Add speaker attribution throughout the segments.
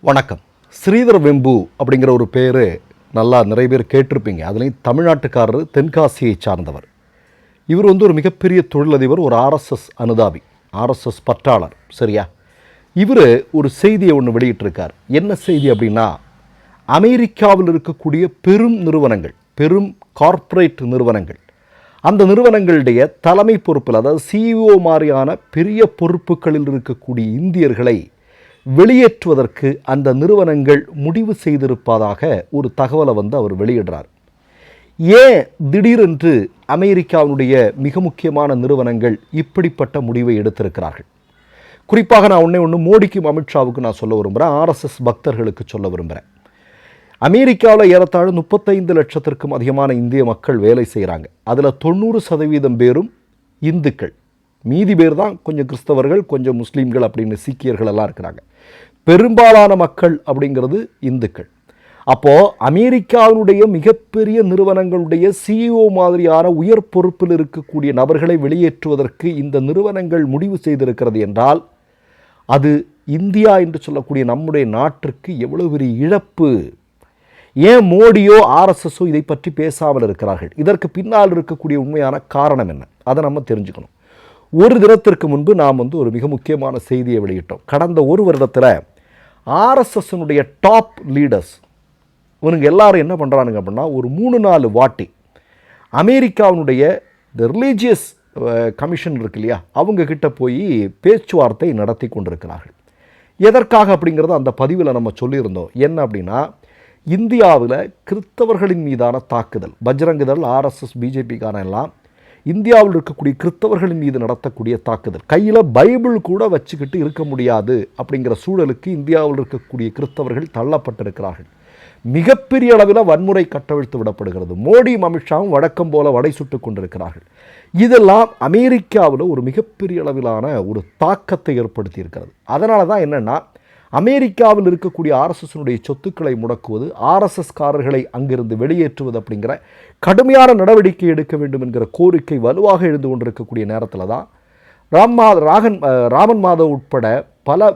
Speaker 1: வணக்கம். ஸ்ரீதர் வெம்பு அப்படிங்கிற ஒரு பேர் நல்லா நிறைய பேர் கேட்டிருப்பீங்க. அதுலேயும் தமிழ்நாட்டுக்காரர், தென்காசியை சார்ந்தவர். இவர் ஒரு மிகப்பெரிய தொழிலதிபர், ஒரு ஆர்எஸ்எஸ் அனுதாபி, ஆர்எஸ்எஸ் பற்றாளர். சரியா? இவர் ஒரு செய்தியை ஒன்று வெளியிட்டிருக்கார். என்ன செய்தி அப்படின்னா, அமெரிக்காவில் இருக்கக்கூடிய பெரும் நிறுவனங்கள், பெரும் கார்ப்பரேட் நிறுவனங்கள், அந்த நிறுவனங்களுடைய தலைமை பொறுப்பில், அதாவது சிஇஓ மாதிரியான பெரிய பொறுப்புகளில் இருக்கக்கூடிய இந்தியர்களை வெளியேற்றுவதற்கு அந்த நிறுவனங்கள் முடிவு செய்திருப்பதாக ஒரு தகவலை அவர் வெளியிடுறார். ஏன் திடீரென்று அமெரிக்காவுடைய மிக முக்கியமான நிறுவனங்கள் இப்படிப்பட்ட முடிவை எடுத்திருக்கிறார்கள்? குறிப்பாக நான் ஒன்று மோடிக்கும் அமித்ஷாவுக்கும் நான் சொல்ல விரும்புகிறேன், ஆர்எஸ்எஸ் பக்தர்களுக்கு சொல்ல விரும்புகிறேன். அமெரிக்காவில் ஏறத்தாழ 35 லட்சத்திற்கும் அதிகமான இந்திய மக்கள் வேலை செய்கிறாங்க. அதில் 90% பேரும் இந்துக்கள். மீதி பேர் தான் கொஞ்சம் கிறிஸ்தவர்கள், கொஞ்சம் முஸ்லீம்கள் அப்படின்னு சீக்கியர்கள் எல்லாம் இருக்கிறாங்க. பெரும்பாலான மக்கள் அப்படிங்கிறது இந்துக்கள். அப்போது அமெரிக்காவினுடைய மிகப்பெரிய நிறுவனங்களுடைய சிஇஓ மாதிரியான உயர் பொறுப்பில் இருக்கக்கூடிய நபர்களை வெளியேற்றுவதற்கு இந்த நிறுவனங்கள் முடிவு செய்திருக்கிறது என்றால், அது இந்தியா என்று சொல்லக்கூடிய நம்முடைய நாட்டிற்கு எவ்வளவு பெரிய இழப்பு. ஏன் மோடியோ ஆர்எஸ்எஸோ இதை பற்றி பேசாமல் இருக்கிறார்கள்? இதற்கு பின்னால் இருக்கக்கூடிய உண்மையான காரணம் என்ன? அதை நம்ம தெரிஞ்சுக்கணும். ஒரு தினத்திற்கு முன்பு நாம் ஒரு மிக முக்கியமான செய்தியை வெளியிட்டோம். கடந்த ஒரு வருடத்தில் ஆர்எஸ்எஸ்னுடைய டாப் லீடர்ஸ் இவனுங்க எல்லாரும் என்ன பண்ணுறானுங்க அப்படின்னா, ஒரு 3-4 வாட்டி அமெரிக்காவினுடைய இந்த ரிலீஜியஸ் கமிஷன் இருக்கு இல்லையா, அவங்கக்கிட்ட போய் பேச்சுவார்த்தை நடத்தி கொண்டிருக்கிறார்கள். எதற்காக அப்படிங்கிறத அந்த பதிவில் நம்ம சொல்லியிருந்தோம். என்ன அப்படின்னா, இந்தியாவில் கிறிஸ்தவர்களின் மீதான தாக்குதல், பஜ்ரங்கதள், ஆர்எஸ்எஸ், பிஜேபிக்கான எல்லாம் இந்தியாவில் இருக்கக்கூடிய கிறிஸ்தவர்களின் மீது நடத்தக்கூடிய தாக்குதல், கையில் பைபிள் கூட வச்சுக்கிட்டு இருக்க முடியாது அப்படிங்கிற சூழலுக்கு இந்தியாவில் இருக்கக்கூடிய கிறிஸ்தவர்கள் தள்ளப்பட்டிருக்கிறார்கள். மிகப்பெரிய அளவில் வன்முறை கட்டவிழ்த்து விடப்படுகிறது. மோடியும் அமித்ஷாவும் வழக்கம் போல வடை சுட்டு கொண்டிருக்கிறார்கள். இதெல்லாம் அமெரிக்காவில் ஒரு மிகப்பெரிய அளவிலான ஒரு தாக்கத்தை ஏற்படுத்தி இருக்கிறது. அதனால தான் என்னென்னா, அமெரிக்காவில் இருக்கக்கூடிய ஆர்எஸ்எஸ்னுடைய சொத்துக்களை முடக்குவது, ஆர்எஸ்எஸ்காரர்களை அங்கிருந்து வெளியேற்றுவது அப்படிங்கிற கடுமையான நடவடிக்கை எடுக்க வேண்டும் என்கிற கோரிக்கை வலுவாக எழுந்து கொண்டிருக்கக்கூடிய நேரத்தில் தான் ராமன் மாதவ் உட்பட பல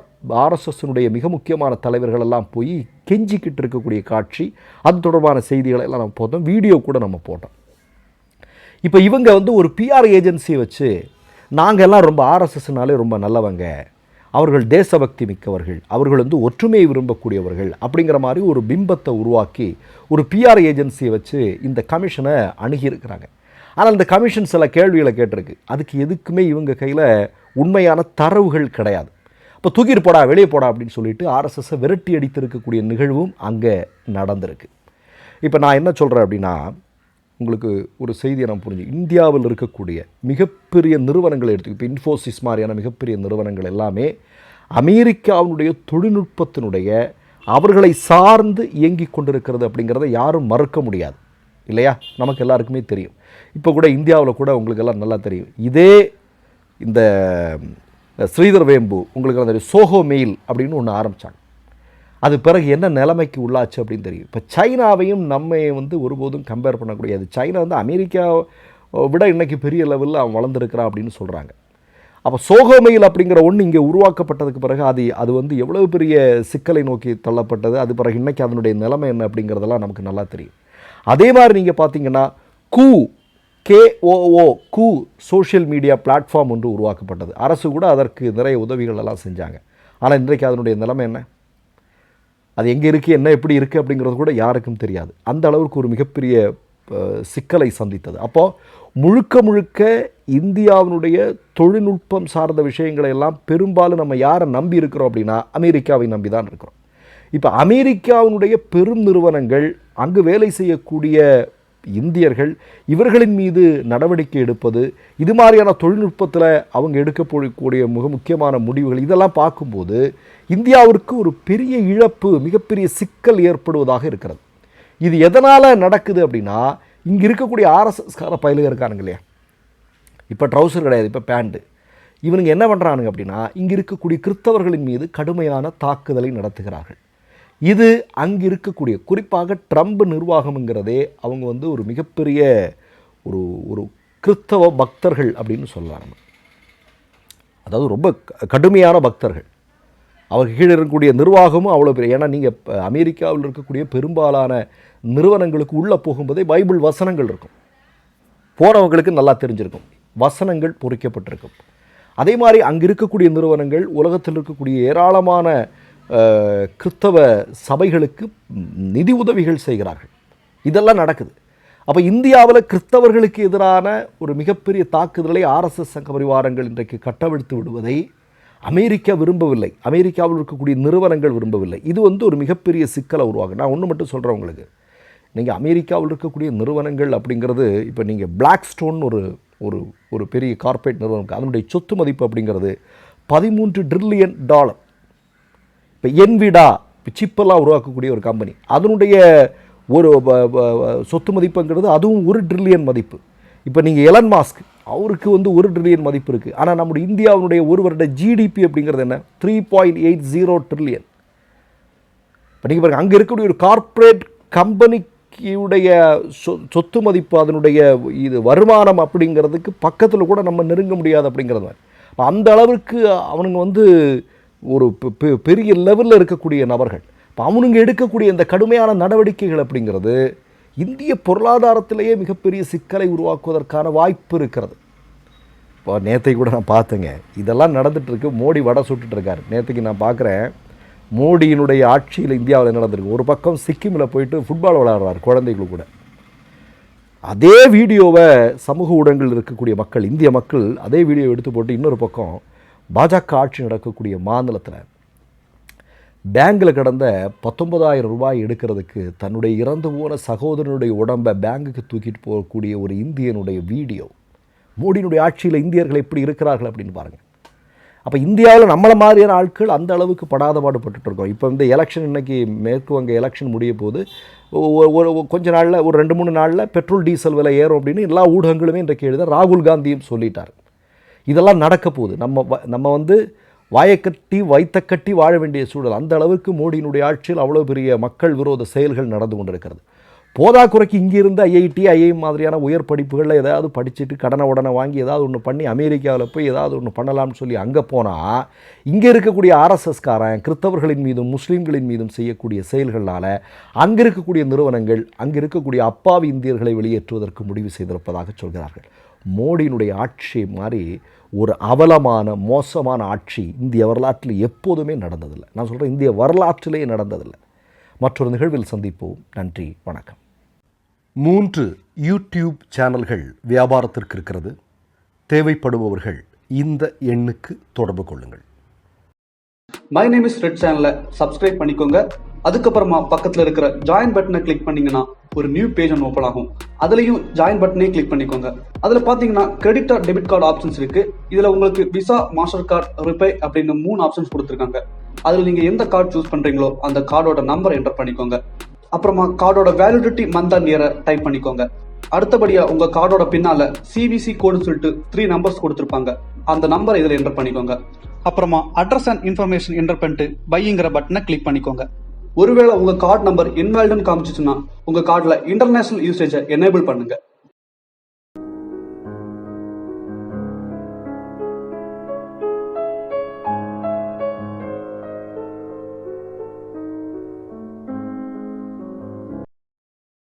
Speaker 1: ஆர்எஸ்எஸ்னுடைய மிக முக்கியமான தலைவர்கள் எல்லாம் போய் கெஞ்சிக்கிட்டு இருக்கக்கூடிய காட்சி, அது தொடர்பான செய்திகளை எல்லாம் நம்ம போட்டோம், வீடியோ கூட நம்ம போட்டோம். இப்போ இவங்க ஒரு பிஆர் ஏஜென்சியை வச்சு, நாங்கள் எல்லாம் ரொம்ப ஆர்எஸ்எஸ்னாலே ரொம்ப நல்லவங்க, அவர்கள் தேசபக்தி மிக்கவர்கள், அவர்கள் ஒற்றுமையை விரும்பக்கூடியவர்கள் அப்படிங்கிற மாதிரி ஒரு பிம்பத்தை உருவாக்கி ஒரு பிஆர் ஏஜென்சியை வச்சு இந்த கமிஷனை அணுகியிருக்கிறாங்க. ஆனால் இந்த கமிஷன் சில கேள்விகளை கேட்டிருக்கு. அதுக்கு எதுக்குமே இவங்க கையில் உண்மையான தரவுகள் கிடையாது. இப்போ தூக்கிட்டு போடா, வெளியே போடா அப்படின்னு சொல்லிட்டு ஆர்எஸ்எஸ்ஸை விரட்டி அடித்திருக்கக்கூடிய நிகழ்வும் அங்கே நடந்திருக்கு. இப்போ நான் என்ன சொல்கிறேன் அப்படின்னா, உங்களுக்கு ஒரு செய்தியை நான் புரிஞ்சு, இந்தியாவில் இருக்கக்கூடிய மிகப்பெரிய நிறுவனங்களை எடுத்து, இப்போ இன்ஃபோசிஸ் மாதிரியான மிகப்பெரிய நிறுவனங்கள் எல்லாமே அமெரிக்காவுடைய தொழில்நுட்பத்தினுடைய அவர்களை சார்ந்து இயங்கி கொண்டிருக்கிறது அப்படிங்கிறத யாரும் மறுக்க முடியாது இல்லையா? நமக்கு எல்லாருக்குமே தெரியும். இப்போ கூட இந்தியாவில் கூட உங்களுக்கு எல்லாம் நல்லா தெரியும். இதே இந்த ஸ்ரீதர் வேம்பு உங்களுக்கு அந்த சோஹோ மெயில் அப்படின்னு ஒன்று ஆரம்பித்தாங்க. அது பிறகு என்ன நிலைமைக்கு உள்ளாச்சு அப்படின்னு தெரியும். இப்போ சைனாவையும் நம்ம ஒருபோதும் கம்பேர் பண்ணக்கூடியது. சைனா அமெரிக்கா விட இன்றைக்கி பெரிய லெவலில் அவன் வளர்ந்துருக்கிறான் அப்படின்னு சொல்கிறாங்க. அப்போ சோகோமெயில் அப்படிங்கிற ஒன்று இங்கே உருவாக்கப்பட்டதுக்கு பிறகு அது எவ்வளவு பெரிய சிக்கலை நோக்கி தள்ளப்பட்டது, அது பிறகு இன்றைக்கி அதனுடைய நிலைமை என்ன அப்படிங்கிறதெல்லாம் நமக்கு நல்லா தெரியும். அதே மாதிரி நீங்கள் பார்த்தீங்கன்னா KOO சோஷியல் மீடியா பிளாட்ஃபார்ம் ஒன்று உருவாக்கப்பட்டது. அரசு கூட அதற்கு நிறைய உதவிகள் எல்லாம் செஞ்சாங்க. ஆனால் இன்றைக்கு அதனுடைய நிலைமை என்ன, அது எங்கே இருக்குது, என்ன எப்படி இருக்குது அப்படிங்கிறது கூட யாருக்கும் தெரியாது. அந்த அளவுக்கு ஒரு மிகப்பெரிய சிக்கலை சந்தித்தது. அப்போது முழுக்க இந்தியாவினுடைய தொழில்நுட்பம் சார்ந்த விஷயங்களை எல்லாம் பெரும்பாலும் நம்ம யாரை நம்பி இருக்கிறோம் அப்படின்னா, அமெரிக்காவை நம்பி தான் இருக்கிறோம். இப்போ அமெரிக்காவினுடைய பெரும் நிறுவனங்கள், அங்கு வேலை செய்யக்கூடிய இந்தியர்கள், இவர்களின் மீது நடவடிக்கை எடுப்பது, இது மாதிரியான தொழில்நுட்பத்தில் அவங்க எடுக்கக்கூடிய மிக முக்கியமான முடிவுகள், இதெல்லாம் பார்க்கும்போது இந்தியாவிற்கு ஒரு பெரிய இழப்பு, மிகப்பெரிய சிக்கல் ஏற்படுவதாக இருக்கிறது. இது எதனால் நடக்குது அப்படின்னா, இங்கே இருக்கக்கூடிய ஆர்எஸ்எஸ்கார பயிலுக இருக்கானுங்க இல்லையா, இப்போ ட்ரௌசர் கிடையாது, இப்போ பேண்ட்டு, இவனுங்க என்ன பண்ணுறானுங்க அப்படின்னா, இங்கே இருக்கக்கூடிய கிறிஸ்தவர்களின் மீது கடுமையான தாக்குதலை நடத்துகிறார்கள். இது அங்கே இருக்கக்கூடிய குறிப்பாக ட்ரம்ப் நிர்வாகம்ங்கிறதே அவங்க ஒரு மிகப்பெரிய ஒரு கிறிஸ்தவ பக்தர்கள் அப்படின்னு சொல்லலாம். அதாவது ரொம்ப கடுமையான பக்தர்கள். அவருக்கு கீழே இருக்கக்கூடிய நிர்வாகமும் அவ்வளோ பெரிய. ஏன்னா நீங்கள் அமெரிக்காவில் இருக்கக்கூடிய பெரும்பாலான நிறுவனங்களுக்கு உள்ளே போகும்போதே பைபிள் வசனங்கள் இருக்கும். போனவங்களுக்கு நல்லா தெரிஞ்சிருக்கும், வசனங்கள் பொறிக்கப்பட்டிருக்கும். அதே மாதிரி அங்கே இருக்கக்கூடிய நிறுவனங்கள் உலகத்தில் இருக்கக்கூடிய ஏராளமான கிறிஸ்தவ சபைகளுக்கு நிதி உதவிகள் செய்கிறார்கள். இதெல்லாம் நடக்குது. அப்போ இந்தியாவில் கிறிஸ்தவர்களுக்கு எதிரான ஒரு மிகப்பெரிய தாக்குதலை ஆர்எஸ்எஸ் சங்க பரிவாரங்கள் இன்றைக்கு கட்டவிழ்த்து விடுவதை அமெரிக்கா விரும்பவில்லை, அமெரிக்காவில் இருக்கக்கூடிய நிறுவனங்கள் விரும்பவில்லை. இது ஒரு மிகப்பெரிய சிக்கலை உருவாகும். நான் ஒன்று மட்டும் சொல்கிறேன் உங்களுக்கு, நீங்கள் அமெரிக்காவில் இருக்கக்கூடிய நிறுவனங்கள் அப்படிங்கிறது, இப்போ நீங்கள் பிளாக் ஸ்டோன் ஒரு ஒரு ஒரு பெரிய கார்ப்பரேட் நிறுவனம், அதனுடைய சொத்து மதிப்பு அப்படிங்கிறது $13 ட்ரில்லியன். இப்போ என்விடா சிப்பெல்லாம் உருவாக்கக்கூடிய ஒரு கம்பெனி, அதனுடைய ஒரு சொத்து மதிப்புங்கிறது அதுவும் $1 ட்ரில்லியன் மதிப்பு. இப்போ நீங்கள் எலன் மாஸ்க், அவருக்கு $1 ட்ரில்லியன் மதிப்பு இருக்குது. ஆனால் நம்முடைய இந்தியாவுடைய ஒரு வருட ஜிடிபி அப்படிங்கிறது என்ன? 3.80 ட்ரில்லியன். இப்போ நீங்கள் பாருங்கள், அங்கே இருக்கக்கூடிய ஒரு கார்ப்பரேட் கம்பெனிக்குடைய சொத்து மதிப்பு, அதனுடைய இது வருமானம் அப்படிங்கிறதுக்கு பக்கத்தில் கூட நம்ம நெருங்க முடியாது அப்படிங்கிறது மாதிரி. இப்போ அந்த அளவுக்கு அவனுங்க ஒரு பெரிய லெவலில் இருக்கக்கூடிய நபர்கள். இப்போ அவனுங்க எடுக்கக்கூடிய இந்த கடுமையான நடவடிக்கைகள் அப்படிங்கிறது இந்திய பொருளாதாரத்திலேயே மிகப்பெரிய சிக்கலை உருவாக்குவதற்கான வாய்ப்பு இருக்கிறது. இப்போ நேற்றைக்கு கூட நான் பார்த்தேங்க, இதெல்லாம் நடந்துகிட்ருக்கு. மோடி வடை சுட்டுட்ருக்காரு. நேற்றுக்கு நான் பார்க்குறேன், மோடியினுடைய ஆட்சியில் இந்தியாவில் நடந்திருக்கு. ஒரு பக்கம் சிக்கிமில் போயிட்டு ஃபுட்பால் விளையாடுறார் குழந்தைகள் கூட. அதே வீடியோவை சமூக ஊடகங்கள் இருக்கக்கூடிய மக்கள், இந்திய மக்கள் அதே வீடியோ எடுத்து போட்டு இன்னொரு பக்கம் பாஜக ஆட்சி நடக்கக்கூடிய மாநிலத்தில் பேங்கில் கடந்த $19,000 எடுக்கிறதுக்கு தன்னுடைய இறந்து போன சகோதரனுடைய உடம்பை பேங்குக்கு தூக்கிட்டு போகக்கூடிய ஒரு இந்தியனுடைய வீடியோ. மோடியினுடைய ஆட்சியில் இந்தியர்கள் எப்படி இருக்கிறார்கள் அப்படின்னு பாருங்கள். அப்போ இந்தியாவில் நம்மளை மாதிரியான ஆட்கள் அந்த அளவுக்கு படாத பாடுபட்டுருக்கோம். இப்போ இந்த எலெக்ஷன், இன்றைக்கி மேற்கு வங்க எலெக்ஷன் முடிய போது கொஞ்ச நாளில், ஒரு 2-3 நாளில் பெட்ரோல் டீசல் விலை ஏறும் அப்படின்னு எல்லா ஊடகங்களுமே இன்றைக்கு எழுத ராகுல் காந்தியும் சொல்லிட்டார். இதெல்லாம் நடக்க போகுது. நம்ம வாயக்கட்டி வைத்தக்கட்டி வாழ வேண்டிய சூழல். அந்த அளவுக்கு மோடியினுடைய ஆட்சியில் அவ்வளோ பெரிய மக்கள் விரோத செயல்கள் நடந்து கொண்டிருக்கிறது. போதாக்குறைக்கு இங்கிருந்து ஐஐஎம் மாதிரியான உயர் படிப்புகளில் ஏதாவது படிச்சுட்டு கடனை உடனே வாங்கி ஏதாவது ஒன்று பண்ணி அமெரிக்காவில் போய் ஏதாவது ஒன்று பண்ணலாம்னு சொல்லி அங்கே போனால், இங்கே இருக்கக்கூடிய ஆர்எஸ்எஸ்காரன் கிறிஸ்தவர்களின் மீதும் முஸ்லீம்களின் மீதும் செய்யக்கூடிய செயல்களால் அங்கே இருக்கக்கூடிய நிறுவனங்கள் அங்கே இருக்கக்கூடிய அப்பாவி இந்தியர்களை வெளியேற்றுவதற்கு முடிவு செய்திருப்பதாக சொல்கிறார்கள். மோடியினுடைய ஆட்சி மாதிரி ஒரு அவலமான மோசமான ஆட்சி இந்திய வரலாற்றில் எப்போதுமே நடந்ததில்லை. நான் சொல்கிறேன், இந்திய வரலாற்றிலேயே நடந்ததில்லை. மற்றொரு நிகழ்வில் சந்திப்போம். நன்றி, வணக்கம். 3 யூடியூப் சேனல்கள் வியாபாரத்திற்கு இருக்கிறது. தேவைப்படுபவர்கள் இந்த எண்ணுக்கு தொடர்பு கொள்ளுங்கள்.
Speaker 2: மை நேம் இஸ் ரெட் சேனலை சப்ஸ்கிரைப் பண்ணிக்கோங்க. அதுக்கப்புறமா பக்கத்தில் இருக்கிற ஜாயின் பட்டனை கிளிக் பண்ணீங்கன்னா ஒரு நியூ பேஜ் ஒன்று ஓப்பன் ஆகும். அதுலேயும் ஜாயின் பட்டனே கிளிக் பண்ணிக்கோங்க. அதில் பார்த்தீங்கன்னா credit R debit card options இருக்கு. இதில் உங்களுக்கு விசா, மாஸ்டர் கார்டு, ரிப்பே அப்படின்னு 3 ஆப்ஷன்ஸ் கொடுத்துருக்காங்க. அதில் நீங்கள் எந்த கார்டு சூஸ் பண்ணுறீங்களோ அந்த கார்டோட நம்பர் என்டர் பண்ணிக்கோங்க. அப்புறமா கார்டோட வேலிடிட்டி மந்த் அண்ட் இயரை டைப் பண்ணிக்கோங்க. அடுத்தபடியா உங்க கார்டோட பின்னால சிவிசி கோடுன்னு சொல்லிட்டு 3 நம்பர்ஸ் கொடுத்துருப்பாங்க. அந்த நம்பரை இதில் என்டர் பண்ணிக்கோங்க. அப்புறமா அட்ரஸ் அண்ட் இன்ஃபர்மேஷன் என்டர் பண்ணிட்டு பைங்கிற பட்டனை கிளிக் பண்ணிக்கோங்க. ஒருவேளை உங்க கார்டு நம்பர் இன்வாலிட்னு காமிச்சிச்சுன்னா உங்க கார்டுல இன்டர்நேஷனல் யூசேஜை எனேபிள் பண்ணுங்க.